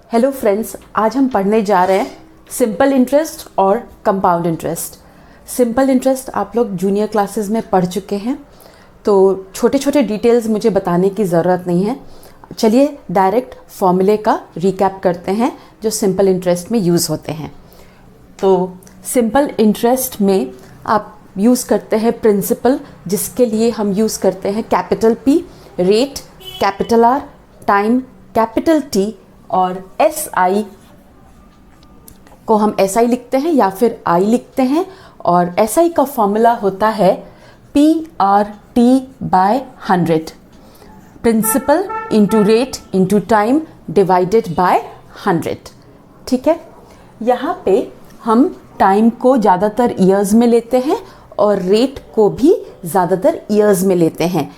Hello friends, आज हम पढ़ने जा रहे हैं सिंपल इंटरेस्ट और कंपाउंड इंटरेस्ट। सिंपल इंटरेस्ट आप लोग जूनियर क्लासेस में पढ़ चुके हैं, तो छोटे छोटे डिटेल्स मुझे बताने की ज़रूरत नहीं है। चलिए डायरेक्ट फॉर्मूले का रिकैप करते हैं जो सिंपल इंटरेस्ट में यूज़ होते हैं। तो सिंपल इंटरेस्ट में आप यूज़ करते हैं प्रिंसिपल, जिसके लिए हम यूज़ करते हैं capital P, rate capital R, time capital T और SI को हम SI लिखते हैं या फिर I लिखते हैं। और SI का फॉर्मूला होता है PRT/100, principal into rate into time divided by 100। ठीक है, यहाँ पे हम टाइम को ज़्यादातर ईयर्स में लेते हैं और रेट को भी ज़्यादातर ईयर्स में लेते हैं।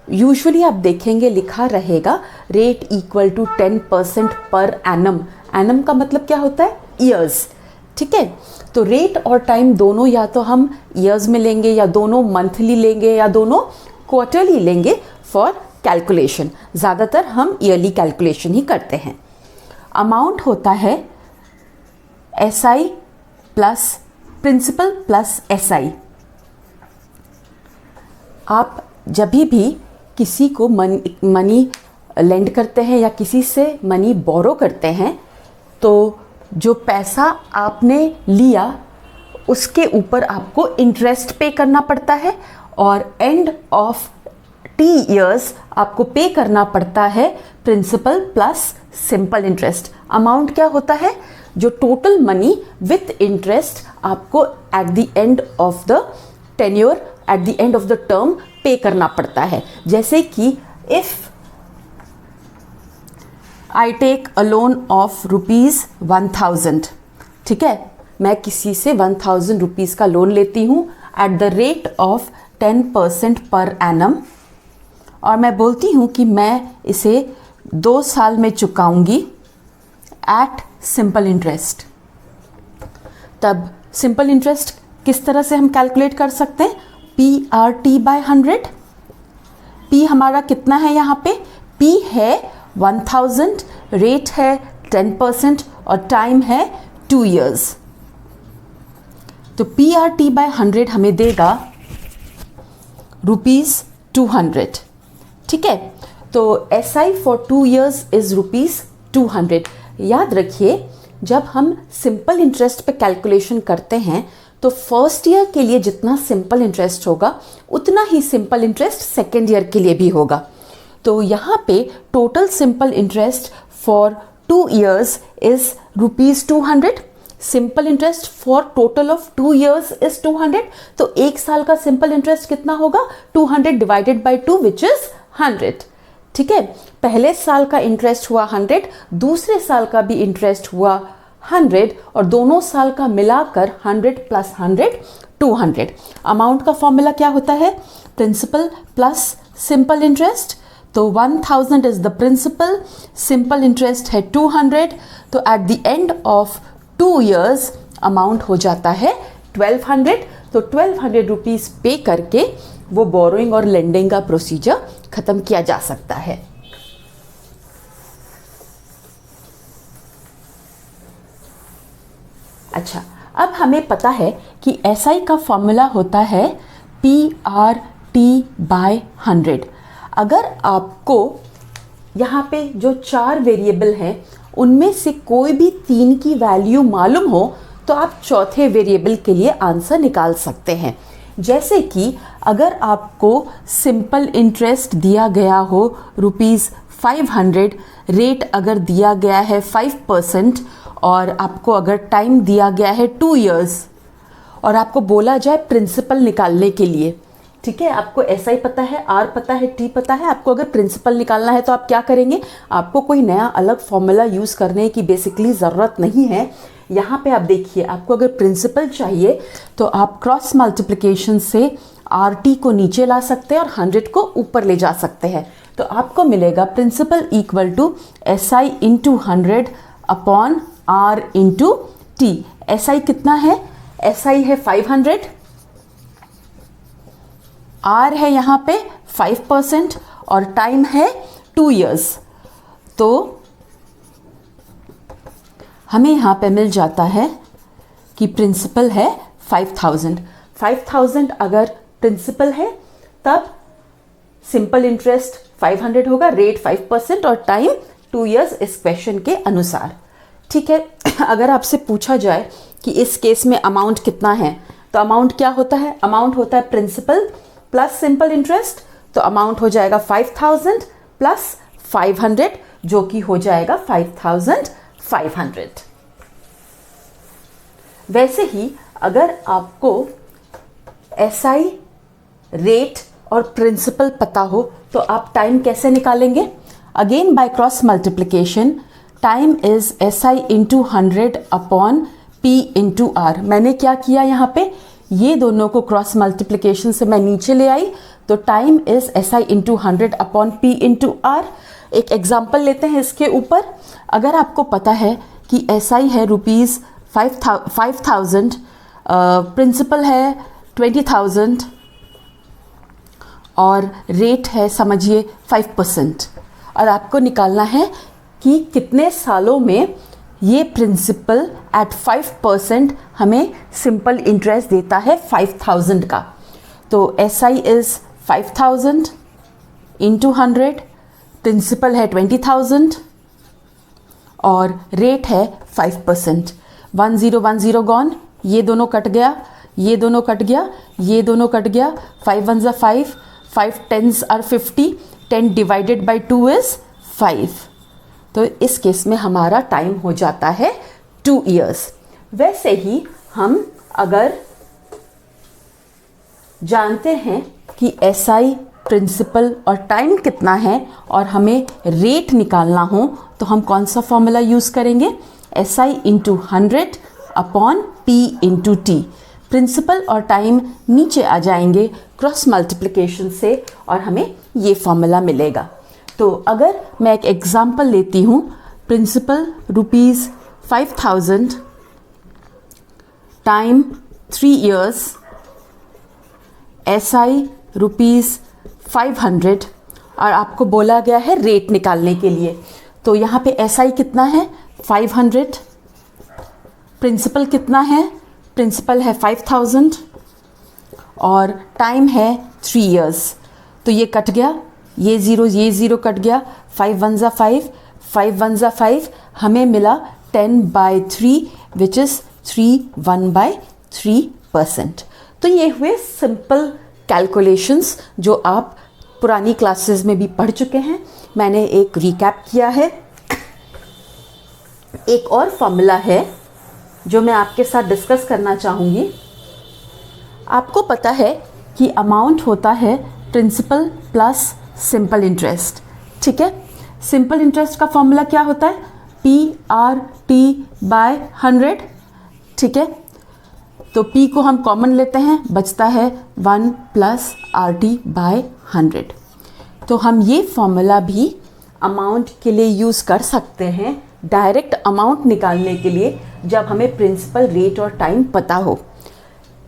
यूजुअली आप देखेंगे लिखा रहेगा rate equal to 10% per annum. Annum का मतलब क्या होता है? ईयर्स। ठीक है, तो रेट और टाइम दोनों या तो हम ईयर्स में लेंगे या दोनों मंथली लेंगे या दोनों क्वार्टरली लेंगे फॉर कैलकुलेशन। ज़्यादातर हम ईयरली कैलकुलेशन ही करते हैं। अमाउंट होता है SI plus principal plus SI। आप जब भी किसी को मनी लेंड करते हैं या किसी से मनी बोरो करते हैं, तो जो पैसा आपने लिया उसके ऊपर आपको इंटरेस्ट पे करना पड़ता है और एंड ऑफ T ईयर्स आपको पे करना पड़ता है principal plus simple interest. Amount क्या होता है? जो टोटल मनी विथ इंटरेस्ट आपको at the end of the tenure, at the end of the term pay करना पड़ता है। जैसे कि if I take a loan of ₹1000, ठीक है, मैं किसी से 1000 रुपीज़ का लोन लेती हूँ at the rate of 10% per annum, और मैं बोलती हूँ कि मैं इसे 2 साल में चुकाऊंगी एट सिंपल इंटरेस्ट। तब सिंपल इंटरेस्ट किस तरह से हम कैलकुलेट कर सकते हैं? PRT/100। P हमारा कितना है यहाँ पे? P है 1000, रेट है 10% और टाइम है 2 years। तो PRT/100 हमें देगा ₹200। ठीक है, तो SI फॉर 2 years इज ₹200। याद रखिए, जब हम सिंपल इंटरेस्ट पे कैलकुलेशन करते हैं तो फर्स्ट ईयर के लिए जितना सिंपल इंटरेस्ट होगा उतना ही सिंपल इंटरेस्ट सेकेंड ईयर के लिए भी होगा। तो यहाँ पे total simple interest for 2 years is ₹200। Simple interest for total of 2 years is 200। तो एक साल का सिंपल इंटरेस्ट कितना होगा? 200 डिवाइडेड बाई 2 विच इज 100। ठीक है, पहले साल का इंटरेस्ट हुआ 100, दूसरे साल का भी इंटरेस्ट हुआ 100 और दोनों साल का मिलाकर 100 प्लस 100 200। अमाउंट का फॉर्मूला क्या होता है? Principal plus simple interest. तो 1000 is the principal, simple interest है 200, तो at the end of 2 years amount हो जाता है 1200। तो 1200 रुपीज़ पे करके वो बोरोइंग और लेंडिंग का प्रोसीजर खत्म किया जा सकता है। अच्छा, अब हमें पता है कि SI का फॉर्मूला होता है PRT/100। अगर आपको यहाँ पे जो 4 वेरिएबल हैं उनमें से कोई भी 3 की वैल्यू मालूम हो तो आप चौथे वेरिएबल के लिए आंसर निकाल सकते हैं। जैसे कि अगर आपको सिंपल इंटरेस्ट दिया गया हो ₹500, रेट अगर दिया गया है 5% और आपको अगर टाइम दिया गया है 2 years और आपको बोला जाए प्रिंसिपल निकालने के लिए, ठीक है, आपको SI पता है, R पता है, T पता है, आपको अगर प्रिंसिपल निकालना है तो आप क्या करेंगे? आपको कोई नया अलग फॉर्मूला यूज़ करने की बेसिकली ज़रूरत नहीं है। यहाँ पे आप देखिए, आपको अगर प्रिंसिपल चाहिए तो आप क्रॉस मल्टीप्लिकेशन से RT को नीचे ला सकते हैं और 100 को ऊपर ले जा सकते हैं। तो आपको मिलेगा principal equal to SI into 100 upon R into T। SI कितना है? SI है 500, R है यहाँ पे 5% और टाइम है 2 years। तो हमें यहाँ पे मिल जाता है कि प्रिंसिपल है 5000। 5000 अगर प्रिंसिपल है तब सिंपल इंटरेस्ट 500 होगा, रेट 5% और टाइम 2 years इस क्वेश्चन के अनुसार। ठीक है, अगर आपसे पूछा जाए कि इस केस में अमाउंट कितना है, तो अमाउंट क्या होता है? अमाउंट होता है प्रिंसिपल प्लस सिंपल इंटरेस्ट। तो अमाउंट हो जाएगा 5000 प्लस 500 जो कि हो जाएगा 5500। वैसे ही अगर आपको SI रेट और प्रिंसिपल पता हो तो आप टाइम कैसे निकालेंगे? Again by cross multiplication, time is SI into 100 upon P into R। मैंने क्या किया यहाँ पे, ये दोनों को क्रॉस मल्टीप्लिकेशन से मैं नीचे ले आई, तो time is SI into 100 upon P into R। एक एग्जाम्पल लेते हैं इसके ऊपर। अगर आपको पता है कि SI है रुपीज़ 5000, प्रिंसिपल है 20,000 और रेट है समझिए 5%, और आपको निकालना है कि कितने सालों में ये प्रिंसिपल एट 5% हमें सिंपल इंटरेस्ट देता है 5000 का। तो SI इज़ 5000 इंटू 100, प्रिंसिपल है 20,000 और रेट है 5%। 1010 गॉन, ये दोनों कट गया, ये दोनों कट गया, ये दोनों कट गया, 5 1 जा 5, 5 10s are 50, 10 divided by 2 is 5। तो इस केस में हमारा टाइम हो जाता है 2 years। वैसे ही हम अगर जानते हैं कि SI प्रिंसिपल और टाइम कितना है और हमें रेट निकालना हो, तो हम कौन सा फॉर्मूला यूज़ करेंगे? SI into 100 upon P into T। Principal और टाइम नीचे आ जाएंगे क्रॉस मल्टीप्लिकेशन से और हमें ये फॉर्मूला मिलेगा। तो अगर मैं एक एग्जांपल लेती हूँ, principal rupees 5000, time 3 years, SI rupees 500 और आपको बोला गया है रेट निकालने के लिए। तो यहाँ पे SI कितना है? 500। प्रिंसिपल कितना है? प्रिंसिपल है 5000 और टाइम है 3 years। तो ये कट गया, ये ज़ीरो कट गया, 5 1 जा 5, 5 1 जा 5, हमें मिला 10/3 विच इज़ 3/1/3%। तो ये हुए सिंपल कैलकुलेशंस जो आप पुरानी क्लासेस में भी पढ़ चुके हैं। मैंने एक रिकैप किया है। एक और फॉर्मूला है जो मैं आपके साथ डिस्कस करना चाहूँगी। आपको पता है कि अमाउंट होता है प्रिंसिपल प्लस सिंपल इंटरेस्ट। ठीक है, सिंपल इंटरेस्ट का फॉर्मूला क्या होता है? PRT/100। ठीक है, तो P को हम कॉमन लेते हैं, बचता है 1 + RT/100। तो हम ये फॉर्मूला भी अमाउंट के लिए यूज़ कर सकते हैं, डायरेक्ट अमाउंट निकालने के लिए, जब हमें प्रिंसिपल, रेट और टाइम पता हो।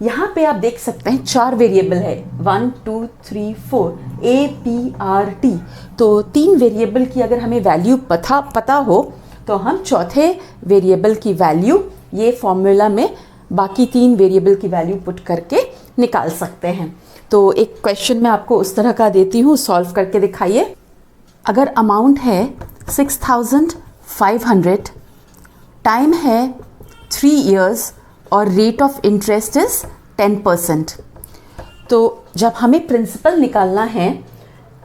यहाँ पे आप देख सकते हैं 4 वेरिएबल है, 1 2 3 4 APRT। तो 3 वेरिएबल की अगर हमें वैल्यू पता हो तो हम चौथे वेरिएबल की वैल्यू ये फॉर्मूला में बाकी 3 वेरिएबल की वैल्यू पुट करके निकाल सकते हैं। तो एक क्वेश्चन मैं आपको उस तरह का देती हूँ, सॉल्व करके दिखाइए। अगर अमाउंट है 6500, टाइम है 3 years और रेट ऑफ इंटरेस्ट इज 10%। तो जब हमें प्रिंसिपल निकालना है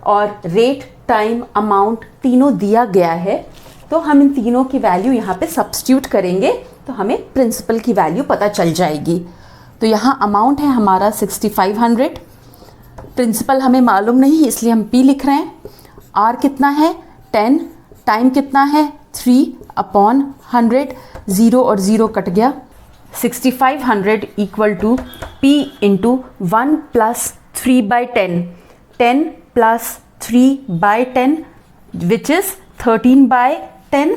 और रेट, टाइम, अमाउंट तीनों दिया गया है, तो हम इन तीनों की वैल्यू यहाँ पे सब्स्टिट्यूट करेंगे तो हमें प्रिंसिपल की वैल्यू पता चल जाएगी। तो यहाँ अमाउंट है हमारा 6500, प्रिंसिपल हमें मालूम नहीं इसलिए हम P लिख रहे हैं। R कितना है? 10। टाइम कितना है? 3/100, 0 और 0 कट गया। 6500 equal to P into 1 + 3/10, 10 + 3/10 which is 13/10।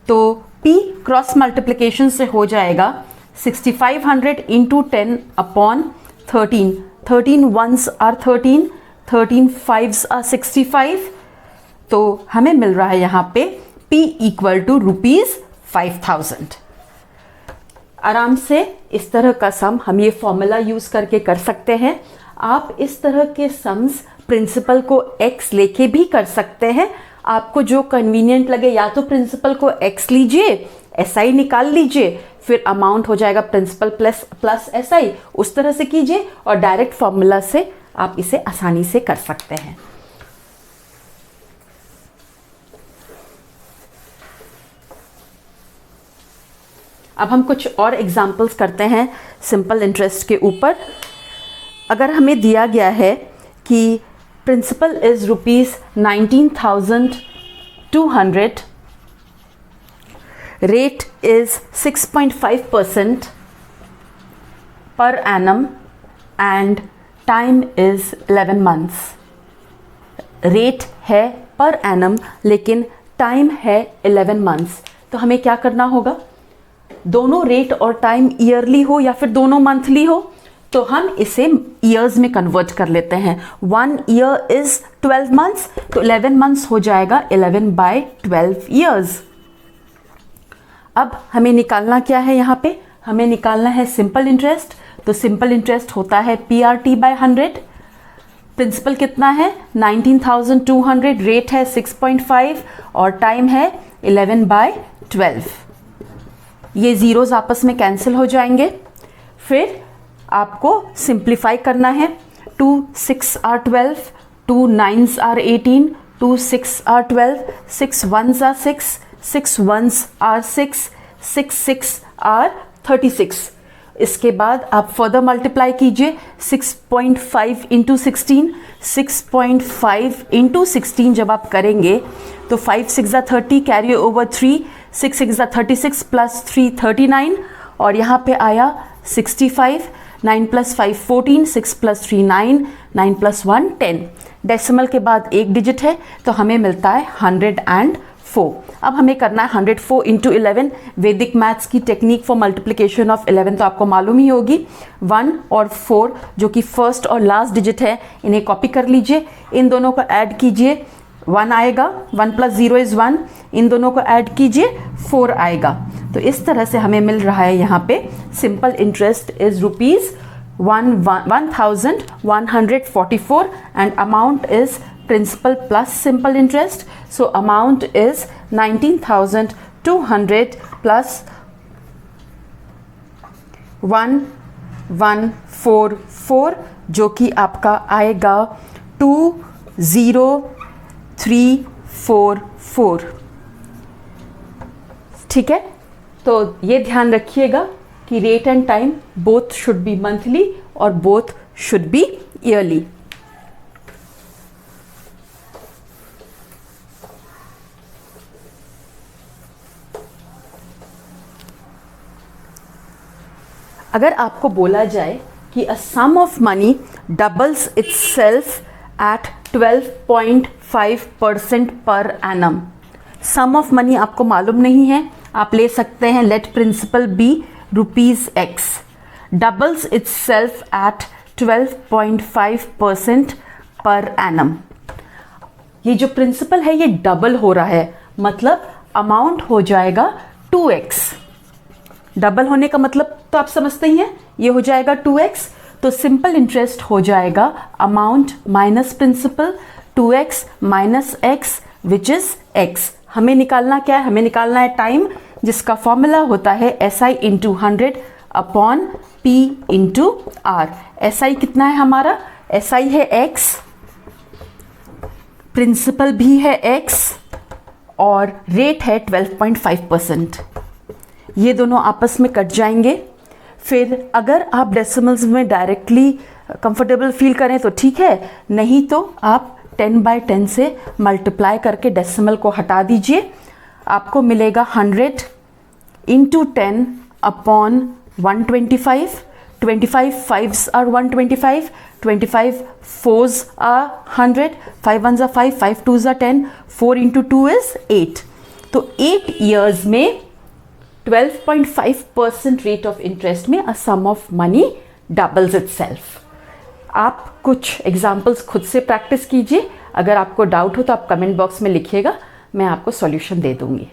तो P क्रॉस मल्टीप्लिकेशन से हो जाएगा 6500 into 10/13। 13 1s are 13, 13 5s are 65। तो हमें मिल रहा है यहाँ पे P इक्वल टू 5000। आराम से इस तरह का सम हम ये फॉर्मूला यूज़ करके कर सकते हैं। आप इस तरह के सम्स प्रिंसिपल को x लेके भी कर सकते हैं। आपको जो कन्वीनियंट लगे, या तो प्रिंसिपल को x लीजिए, SI निकाल लीजिए, फिर अमाउंट हो जाएगा प्रिंसिपल प्लस SI, उस तरह से कीजिए, और डायरेक्ट फॉर्मूला से आप इसे आसानी से कर सकते हैं। अब हम कुछ और एग्जाम्पल्स करते हैं सिंपल इंटरेस्ट के ऊपर। अगर हमें दिया गया है कि principal is ₹19,200, rate is 6.5% per annum and time is 11 months। Rate है पर एनम लेकिन टाइम है 11 मंथ्स। तो हमें क्या करना होगा, दोनों रेट और टाइम ईयरली हो या फिर दोनों मंथली हो, तो हम इसे ईयर्स में कन्वर्ट कर लेते हैं। 1 ईयर इज 12 मंथ्स, तो 11 मंथ्स हो जाएगा 11/12 ईयर्स। अब हमें निकालना क्या है, यहाँ पे हमें निकालना है सिंपल इंटरेस्ट। तो सिंपल इंटरेस्ट होता है PRT/100। प्रिंसिपल कितना है 19,200, रेट है 6.5 और टाइम है 11/12। ये ज़ीरोज़ आपस में कैंसिल हो जाएंगे। फिर आपको सिंप्लीफाई करना है। 2 6 are 12, 2 9s are 18, 2 6 are 12, 6 1s are 6, 6 1s are 6, 6 6 are 36। इसके बाद आप फर्दर मल्टीप्लाई कीजिए। 6.5 इंटू 16, 6.5 इंटू 16 जब आप करेंगे तो 5 6 30, कैरी ओवर 3, 6 6 36 प्लस 3 39, और यहाँ पे आया 65। 9 + 5 14, 6 + 3 9, 9 + 1 10। डेसिमल के बाद एक डिजिट है तो हमें मिलता है 104। अब हमें करना है 104 इंटू 11। वैदिक मैथ्स की टेक्निक फॉर मल्टीप्लिकेशन ऑफ 11 तो आपको मालूम ही होगी। 1 और 4 जो कि फर्स्ट और लास्ट डिजिट है, इन्हें कॉपी कर लीजिए, इन दोनों को ऐड कीजिए, 1 आएगा। 1 + 0 is 1, इन दोनों को ऐड कीजिए, 4 आएगा। तो इस तरह से हमें मिल रहा है यहाँ पे simple interest is ₹1,144 and amount is principal plus simple interest. So amount is 19,200 plus 1144, जो कि आपका आएगा 20344। ठीक है, तो ये ध्यान रखिएगा कि rate and time both should be monthly और बोथ शुड बी ईयरली। अगर आपको बोला जाए कि a sum of money doubles itself at 12.5% per annum. Some of money आपको मालूम नहीं है, आप ले सकते हैं let principal be ₹X, doubles itself at 12.5% per annum. ये जो प्रिंसिपल है ये डबल हो रहा है, मतलब अमाउंट हो जाएगा 2x। डबल होने का मतलब तो आप समझते ही हैं, ये हो जाएगा 2x। तो सिंपल इंटरेस्ट हो जाएगा amount minus principal, 2x minus x which is x। हमें निकालना क्या है, हमें निकालना है टाइम, जिसका फॉर्मूला होता है SI into 100 upon P into R। SI कितना है हमारा, SI है x, प्रिंसिपल भी है x और रेट है 12.5%। ये दोनों आपस में कट जाएंगे। फिर अगर आप डेसिमल्स में डायरेक्टली कंफर्टेबल फील करें तो ठीक है, नहीं तो आप 10/10 से मल्टीप्लाई करके डेसिमल को हटा दीजिए। आपको मिलेगा 100 into 10 upon 125। 25 5s are 125, 25 4s are 100, 5 1s are 5, 5 2s are 10, 4 into 2 is 8। तो 8 ईयर्स में 12.5% रेट ऑफ इंटरेस्ट में अ sum of money doubles itself. आप कुछ एग्जाम्पल्स खुद से प्रैक्टिस कीजिए। अगर आपको डाउट हो तो आप कमेंट बॉक्स में लिखिएगा, मैं आपको सॉल्यूशन दे दूंगी।